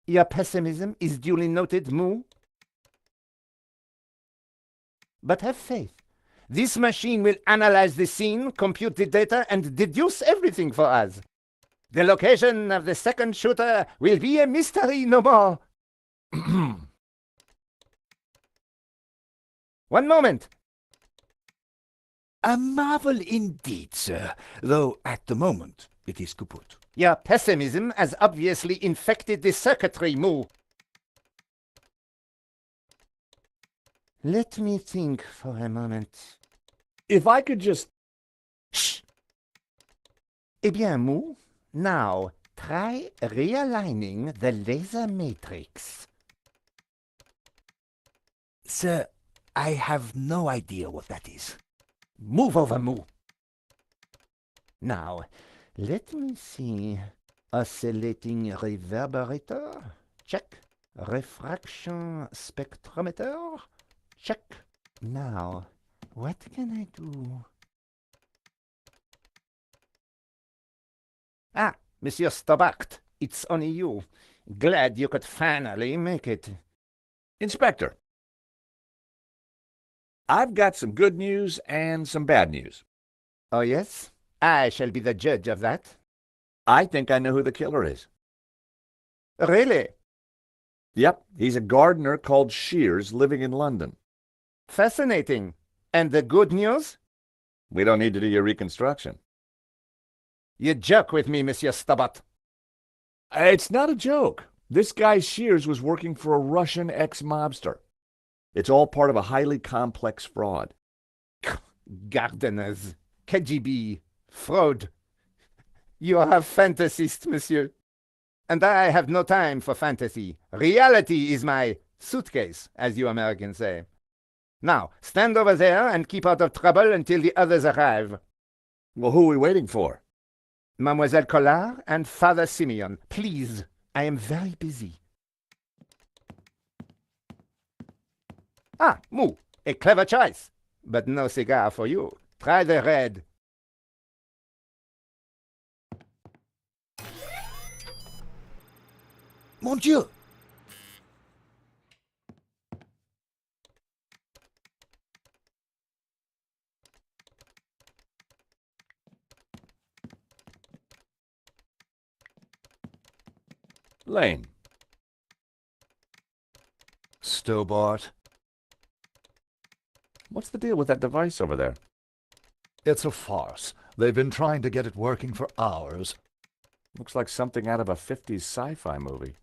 Your pessimism is duly noted, Moo. But have faith. This machine will analyze the scene, compute the data, and deduce everything for us. The location of the second shooter will be a mystery no more. One moment. A marvel indeed, sir, though at the moment it is kaput. Your pessimism has obviously infected the circuitry, Moo. Let me think for a moment. If I could just... Shh! Eh bien, Moo, now try realigning the laser matrix. Sir, I have no idea what that is. Move over, Moo. Now, let me see. Oscillating reverberator? Check. Refraction spectrometer? Check. Now, what can I do? Ah, Monsieur Stobart, it's only you. Glad you could finally make it. Inspector, I've got some good news and some bad news. Oh, yes? I shall be the judge of that. I think I know who the killer is. Really? Yep, he's a gardener called Shears living in London. Fascinating. And the good news? We don't need to do your reconstruction. You joke with me, Monsieur Stobart. It's not a joke. This guy Shears was working for a Russian ex-mobster. It's all part of a highly complex fraud. Gardeners, KGB, fraud. You are fantasist, monsieur. And I have no time for fantasy. Reality is my suitcase, as you Americans say. Now, stand over there and keep out of trouble until the others arrive. Well, who are we waiting for? Mademoiselle Collard and Father Simeon. Please, I am very busy. Ah, Moo, a clever choice. But no cigar for you. Try the red. Mon Dieu! Lane. Stobart. What's the deal with that device over there? It's a farce. They've been trying to get it working for hours. Looks like something out of a 50s sci-fi movie.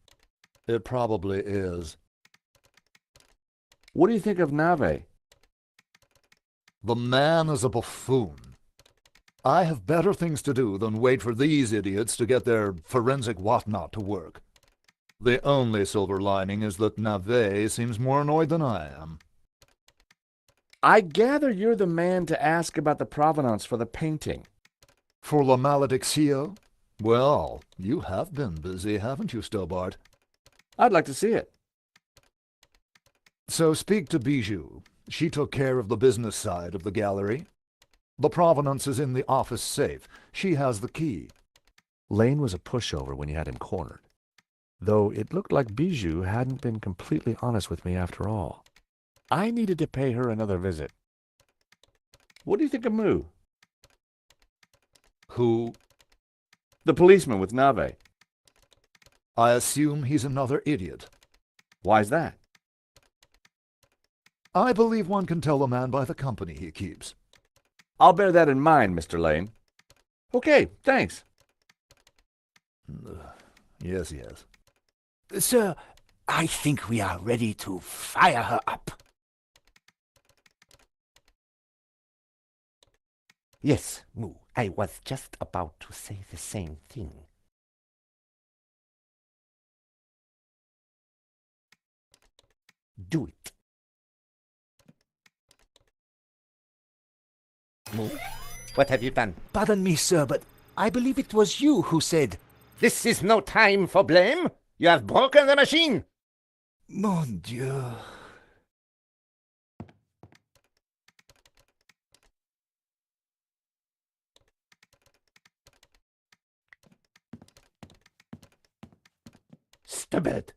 It probably is. What do you think of Navet? The man is a buffoon. I have better things to do than wait for these idiots to get their forensic whatnot to work. The only silver lining is that Navet seems more annoyed than I am. I gather you're the man to ask about the provenance for the painting. For La Maledictio? Well, you have been busy, haven't you, Stobart? I'd like to see it. So speak to Bijou. She took care of the business side of the gallery. The provenance is in the office safe. She has the key. Lane was a pushover when you had him cornered. Though it looked like Bijou hadn't been completely honest with me after all. I needed to pay her another visit. What do you think of Moo? Who? The policeman with Navet. I assume he's another idiot. Why's that? I believe one can tell a man by the company he keeps. I'll bear that in mind, Mr. Lane. Okay, thanks. Yes, yes. Sir, I think we are ready to fire her up. Yes, Moo, I was just about to say the same thing. Do it. Moo? What have you done? Pardon me, sir, but I believe it was you who said... This is no time for blame. You have broken the machine. Mon Dieu. Stupid.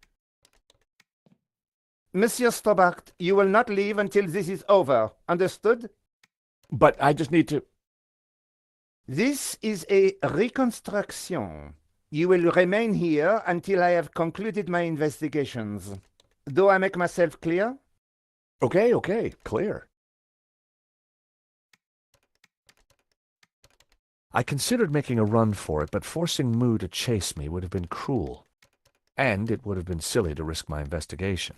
Monsieur Stobart, you will not leave until this is over. Understood? But I just need to... This is a reconstruction. You will remain here until I have concluded my investigations. Do I make myself clear? Okay, clear. I considered making a run for it, but forcing Moo to chase me would have been cruel. And it would have been silly to risk my investigation.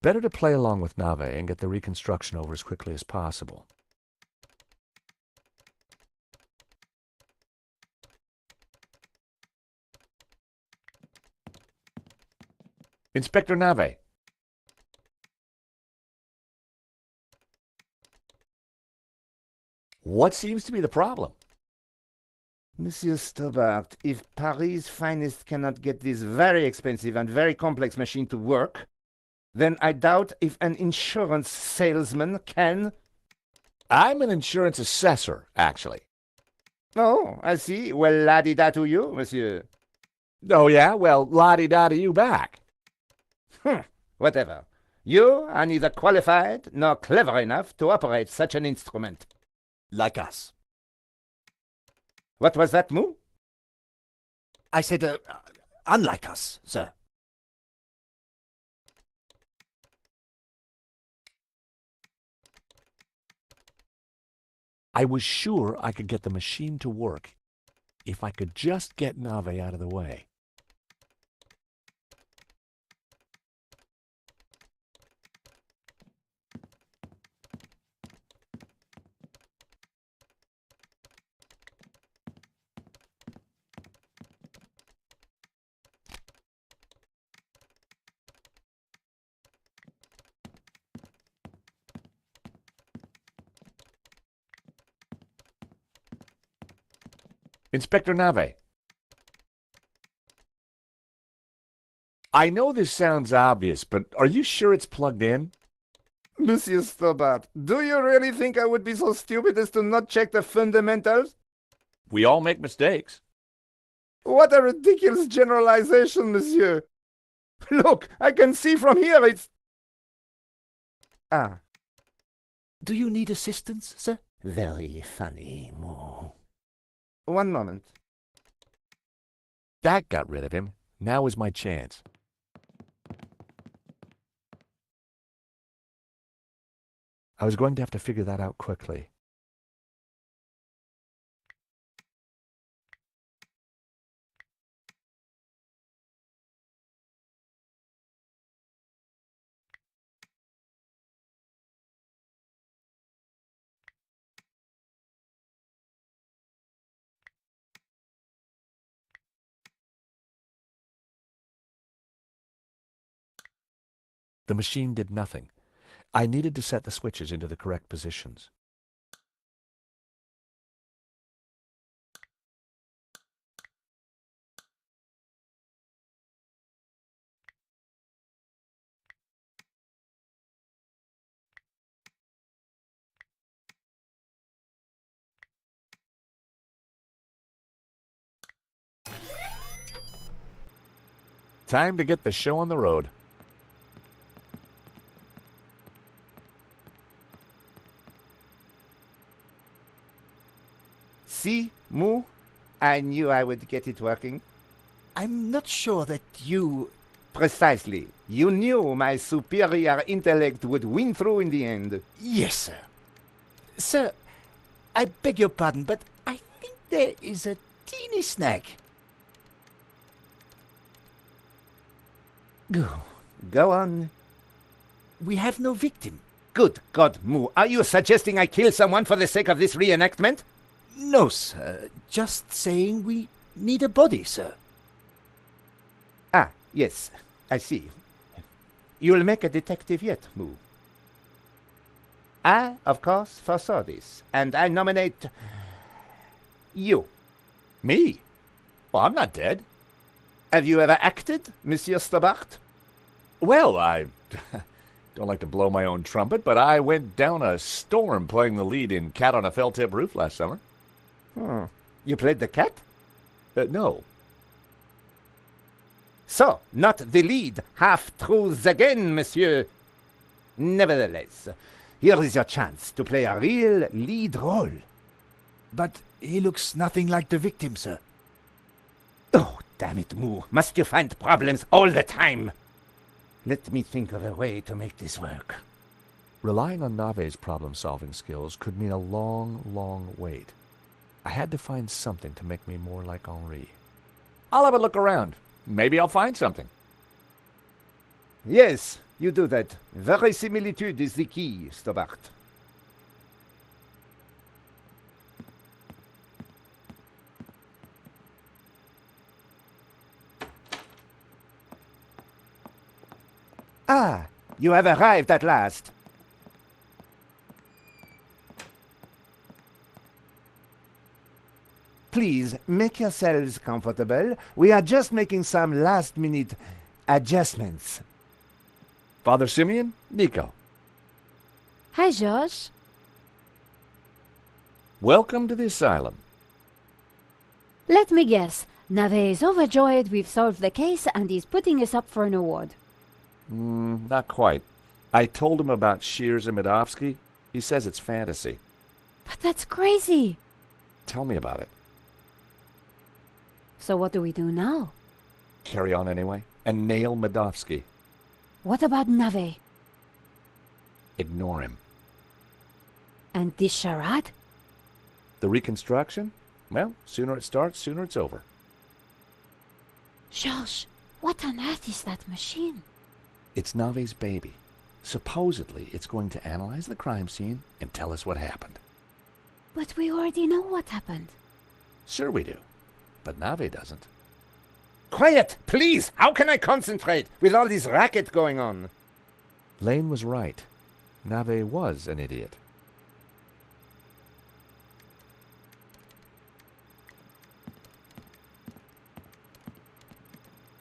Better to play along with Nave and get the reconstruction over as quickly as possible. Inspector Nave. What seems to be the problem? Monsieur Stobart, if Paris' finest cannot get this very expensive and very complex machine to work, then I doubt if an insurance salesman can... I'm an insurance assessor, actually. Oh, I see. Well, la-di-da to you, monsieur. Oh, yeah? Well, la-di-da to you back. Whatever. You are neither qualified nor clever enough to operate such an instrument. Like us. What was that, Moo? I said, unlike us, sir. I was sure I could get the machine to work if I could just get Nave out of the way. Inspector Nave. I know this sounds obvious, but are you sure it's plugged in? Monsieur Stobart, do you really think I would be so stupid as to not check the fundamentals? We all make mistakes. What a ridiculous generalization, monsieur. Look, I can see from here it's... Ah. Do you need assistance, sir? Very funny, Moo. One moment. That got rid of him. Now is my chance. I was going to have to figure that out quickly. The machine did nothing. I needed to set the switches into the correct positions. Time to get the show on the road. See, Moo? I knew I would get it working. I'm not sure that you... Precisely. You knew my superior intellect would win through in the end. Yes, sir. Sir, I beg your pardon, but I think there is a teeny snag. Go on. We have no victim. Good God, Moo. Are you suggesting I kill someone for the sake of this reenactment? No, sir. Just saying we need a body, sir. Ah, yes. I see. You'll make a detective yet, Moo. I, of course, foresaw this, and I nominate you. Me? Well, I'm not dead. Have you ever acted, Monsieur Stobart? Well, I don't like to blow my own trumpet, but I went down a storm playing the lead in Cat on a Felt-Tip Roof last summer. You played the cat? No. So, not the lead. Half-truths again, monsieur. Nevertheless, here is your chance to play a real lead role. But he looks nothing like the victim, sir. Oh, damn it, Moo. Must you find problems all the time? Let me think of a way to make this work. Relying on Nave's problem-solving skills could mean a long, long wait. I had to find something to make me more like Henri. I'll have a look around. Maybe I'll find something. Yes, you do that. Verisimilitude is the key, Stobart. Ah, you have arrived at last. Please, make yourselves comfortable. We are just making some last-minute adjustments. Father Simeon, Nico. Hi, George. Welcome to the asylum. Let me guess. Nave is overjoyed we've solved the case and he's putting us up for an award. Not quite. I told him about Shears and Medovsky. He says it's fantasy. But that's crazy. Tell me about it. So what do we do now? Carry on anyway, and nail Medovsky. What about Nave? Ignore him. And this charade? The reconstruction? Well, sooner it starts, sooner it's over. George, what on earth is that machine? It's Nave's baby. Supposedly, it's going to analyze the crime scene and tell us what happened. But we already know what happened. Sure we do. But Nave doesn't. Quiet, please! How can I concentrate with all this racket going on? Lane was right. Nave was an idiot.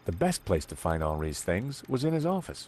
The best place to find Henri's things was in his office.